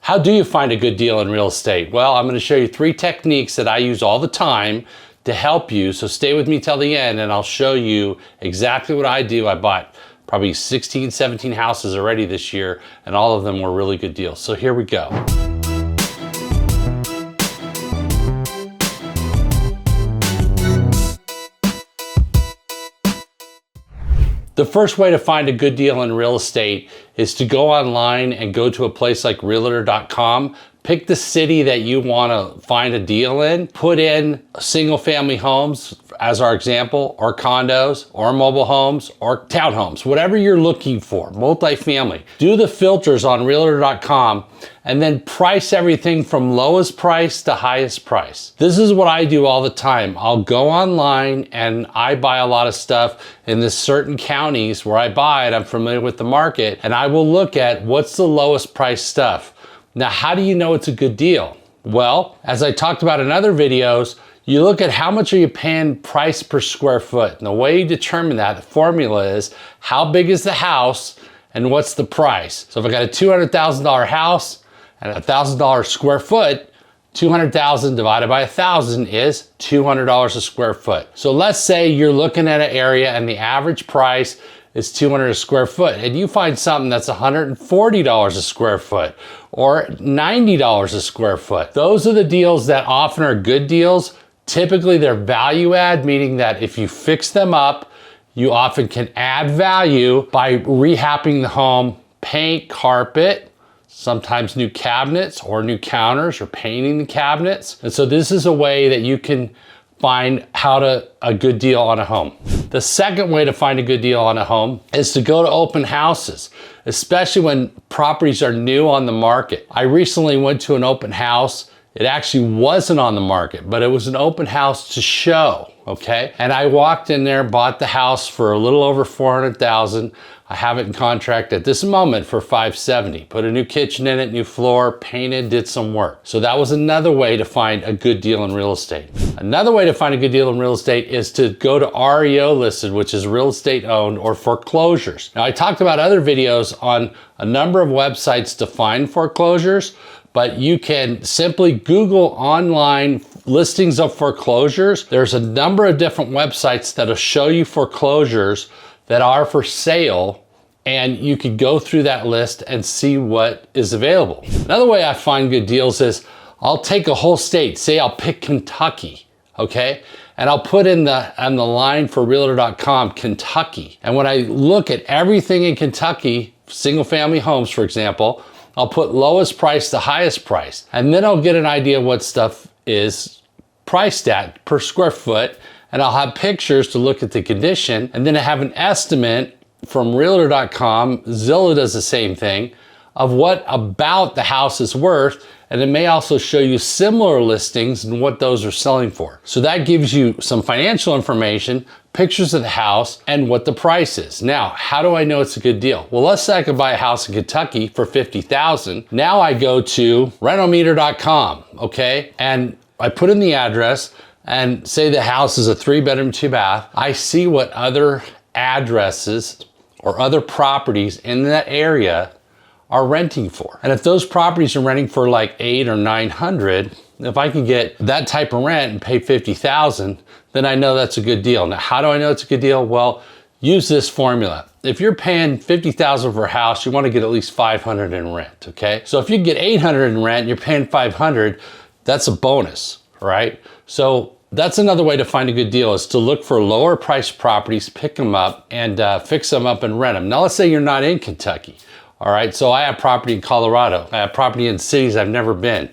How do you find a good deal in real estate? Well, I'm going to show you 3 techniques that I use all the time to help you. So stay with me till the end and I'll show you exactly what I do. I bought probably 16, 17 houses already this year and all of them were really good deals. So here we go. The first way to find a good deal in real estate is to go online and go to a place like Realtor.com. Pick the city that you want to find a deal in. Put in single family homes as our example, or condos, or mobile homes, or townhomes, whatever you're looking for, multifamily. Do the filters on Realtor.com and then price everything from lowest price to highest price. This is what I do all the time. I'll go online and I buy a lot of stuff in the certain counties where I buy it. I'm familiar with the market and I will look at what's the lowest price stuff. Now, how do you know it's a good deal? Well, as I talked about in other videos, you look at how much are you paying price per square foot. And the way you determine that, the formula is how big is the house and what's the price. So if I got a $200,000 house and a $1,000 square foot, 200,000 divided by 1,000 is $200 a square foot. So let's say you're looking at an area and the average price is $200 a square foot and you find something that's $140 a square foot or $90 a square foot. Those are the deals that often are good deals. Typically they're value add, meaning that if you fix them up, you often can add value by rehabbing the home, paint, carpet, sometimes new cabinets or new counters or painting the cabinets. And so this is a way that you can find a good deal on a home. The second way to find a good deal on a home is to go to open houses, especially when properties are new on the market. I recently went to an open house. It actually wasn't on the market, but it was an open house to show, okay? And I walked in there, bought the house for a little over $400,000. I have it in contract at this moment for $570. Put a new kitchen in it, new floor, painted, did some work. So that was another way to find a good deal in real estate. Another way to find a good deal in real estate is to go to REO listed, which is real estate owned, or foreclosures. Now I talked about other videos on a number of websites to find foreclosures, but you can simply Google online listings of foreclosures. There's a number of different websites that'll show you foreclosures that are for sale, and you could go through that list and see what is available. Another way I find good deals is I'll take a whole state, say I'll pick Kentucky, okay? And I'll put on the line for Realtor.com, Kentucky. And when I look at everything in Kentucky, single family homes, for example, I'll put lowest price to highest price. And then I'll get an idea what stuff is priced at per square foot. And I'll have pictures to look at the condition. And then I have an estimate from Realtor.com, Zillow does the same thing, of what about the house is worth. And it may also show you similar listings and what those are selling for. So that gives you some financial information, pictures of the house, and what the price is. Now, how do I know it's a good deal? Well, let's say I could buy a house in Kentucky for $50,000. Now I go to Rentometer.com, okay? And I put in the address and say the house is a 3-bedroom, 2-bath. I see what other addresses or other properties in that area are renting for. And if those properties are renting for like $800 or $900, if I can get that type of rent and pay $50,000, then I know that's a good deal. Now, how do I know it's a good deal? Well, use this formula. If you're paying $50,000 for a house, you want to get at least $500 in rent, okay? So if you get $800 in rent and you're paying $500, that's a bonus, right? So that's another way to find a good deal, is to look for lower priced properties, pick them up and fix them up and rent them. Now, let's say you're not in Kentucky. All right, so I have property in Colorado. I have property in cities I've never been,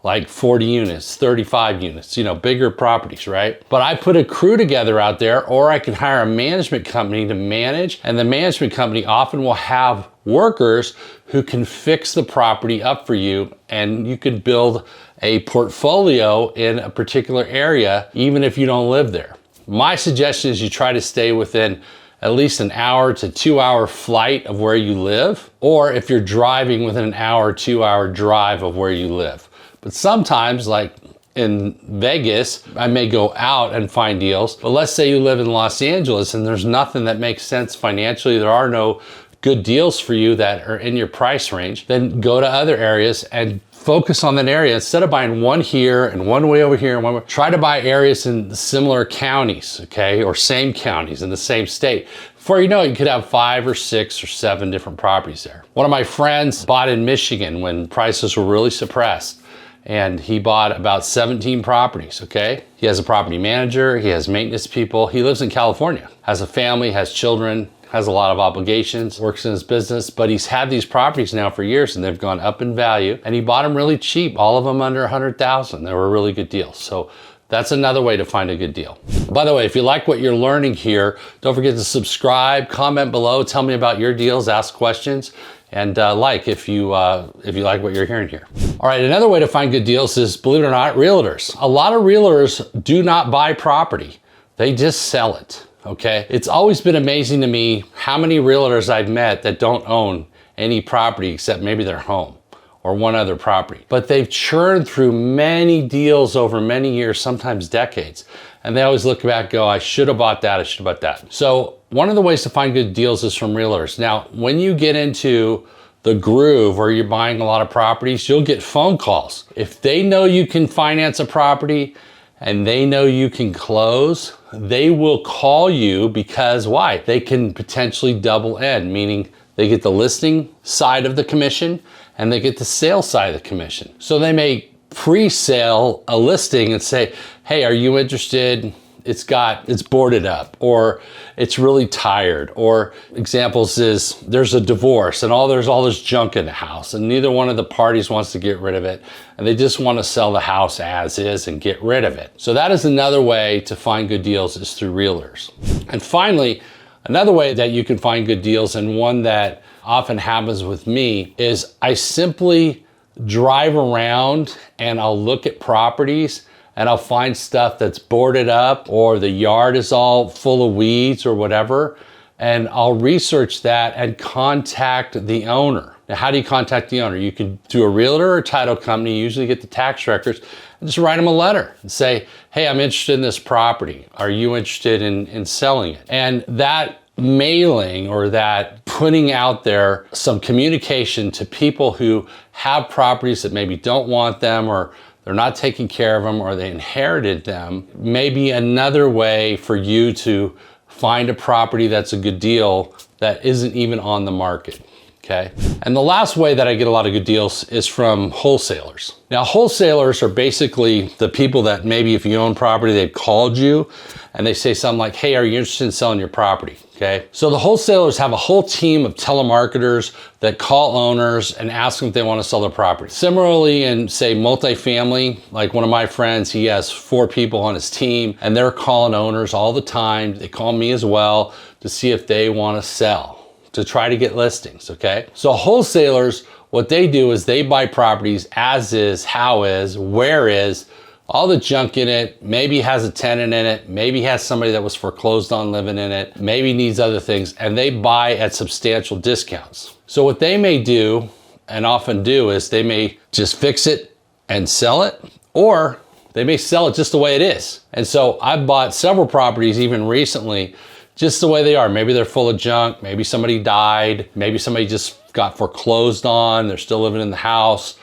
like 40 units, 35 units, you know, bigger properties, right? But I put a crew together out there, or I can hire a management company to manage, and the management company often will have workers who can fix the property up for you, and you can build a portfolio in a particular area, even if you don't live there. My suggestion is you try to stay within at least an hour to 2-hour flight of where you live, or if you're driving within an hour, 2-hour drive of where you live. But sometimes, like in Vegas, I may go out and find deals, but let's say you live in Los Angeles and there's nothing that makes sense financially. There are no good deals for you that are in your price range, then go to other areas and focus on that area. Instead of buying one here and one way over here and one way, try to buy areas in similar counties, okay, or same counties in the same state. Before you know it, you could have 5 or 6 or 7 different properties there. One of my friends bought in Michigan when prices were really suppressed, and he bought about 17 properties, okay? He has a property manager, he has maintenance people, he lives in California, has a family, has children, has a lot of obligations, works in his business, but he's had these properties now for years and they've gone up in value, and he bought them really cheap, all of them under 100,000. They were really good deals. So that's another way to find a good deal. By the way, if you like what you're learning here, don't forget to subscribe, comment below, tell me about your deals, ask questions, and like if you like what you're hearing here. All right, another way to find good deals is, believe it or not, realtors. A lot of realtors do not buy property, they just sell it. Okay, it's always been amazing to me how many realtors I've met that don't own any property except maybe their home or one other property. But they've churned through many deals over many years, sometimes decades. And they always look back and go, I should have bought that, I should have bought that. So one of the ways to find good deals is from realtors. Now, when you get into the groove where you're buying a lot of properties, you'll get phone calls. If they know you can finance a property and they know you can close, they will call you because why? They can potentially double end, meaning they get the listing side of the commission and they get the sales side of the commission. So they may pre-sale a listing and say, hey, are you interested? It's boarded up, or it's really tired, or examples is there's a divorce and there's all this junk in the house and neither one of the parties wants to get rid of it and they just want to sell the house as is and get rid of it. So that is another way to find good deals, is through realtors. And finally, another way that you can find good deals, and one that often happens with me, is I simply drive around and I'll look at properties and I'll find stuff that's boarded up or the yard is all full of weeds or whatever, and I'll research that and contact the owner. Now, how do you contact the owner? You can do a realtor or a title company, usually get the tax records, and just write them a letter and say, hey, I'm interested in this property. Are you interested in selling it? And that mailing, or that putting out there some communication to people who have properties that maybe don't want them, or they're not taking care of them, or they inherited them, maybe another way for you to find a property that's a good deal that isn't even on the market, okay? And the last way that I get a lot of good deals is from wholesalers. Now, wholesalers are basically the people that maybe if you own property, they've called you and they say something like, hey, are you interested in selling your property? Okay. So the wholesalers have a whole team of telemarketers that call owners and ask them if they want to sell their property. Similarly, in say multifamily, like one of my friends, he has 4 people on his team and they're calling owners all the time. They call me as well to see if they want to sell, to try to get listings. Okay. So wholesalers, what they do is they buy properties as is, how is, where is, all the junk in it, maybe has a tenant in it, maybe has somebody that was foreclosed on living in it, maybe needs other things, and they buy at substantial discounts. So what they may do, and often do, is they may just fix it and sell it, or they may sell it just the way it is. And so I've bought several properties even recently just the way they are. Maybe they're full of junk, maybe somebody died, maybe somebody just got foreclosed on, they're still living in the house.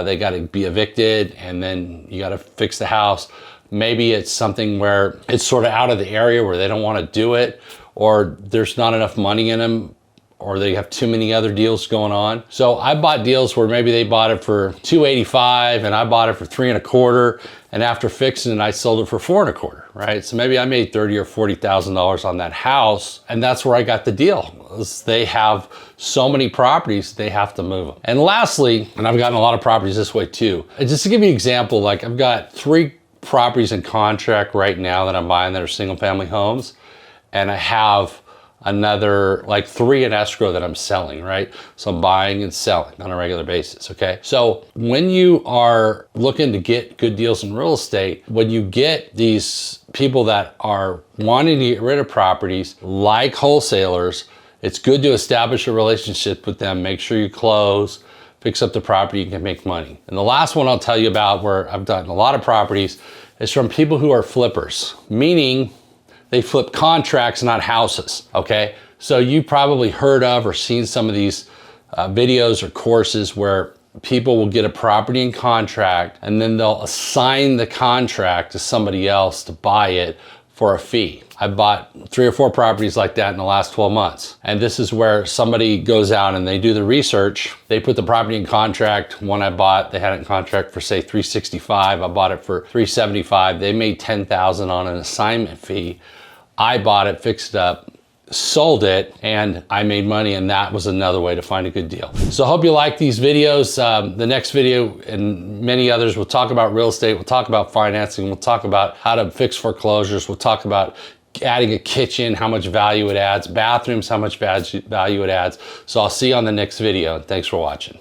They got to be evicted and then you got to fix the house. Maybe it's something where it's sort of out of the area where they don't want to do it, or there's not enough money in them, or they have too many other deals going on. So I bought deals where maybe they bought it for $285 and I bought it for $325, and after fixing it, I sold it for $425, right? So maybe I made $30,000 or $40,000 on that house, and that's where I got the deal. They have so many properties, they have to move them. And lastly, and I've gotten a lot of properties this way too, and just to give you an example, like I've got 3 properties in contract right now that I'm buying that are single family homes, and I have another like 3 in escrow that I'm selling, right? So I'm buying and selling on a regular basis, okay? So when you are looking to get good deals in real estate, when you get these people that are wanting to get rid of properties like wholesalers, it's good to establish a relationship with them, make sure you close, fix up the property, you can make money. And the last one I'll tell you about, where I've done a lot of properties, is from people who are flippers, meaning they flip contracts, not houses, okay? So you probably heard of or seen some of these videos or courses where people will get a property in contract and then they'll assign the contract to somebody else to buy it for a fee. I bought 3 or 4 properties like that in the last 12 months. And this is where somebody goes out and they do the research. They put the property in contract. One I bought, they had it in contract for say $365. I bought it for $375. They made $10,000 on an assignment fee. I bought it, fixed it up, sold it, and I made money, and that was another way to find a good deal. So I hope you like these videos. The next video and many others, we'll talk about real estate, we'll talk about financing, we'll talk about how to fix foreclosures, we'll talk about adding a kitchen, how much value it adds, bathrooms, how much value it adds. So I'll see you on the next video, and thanks for watching.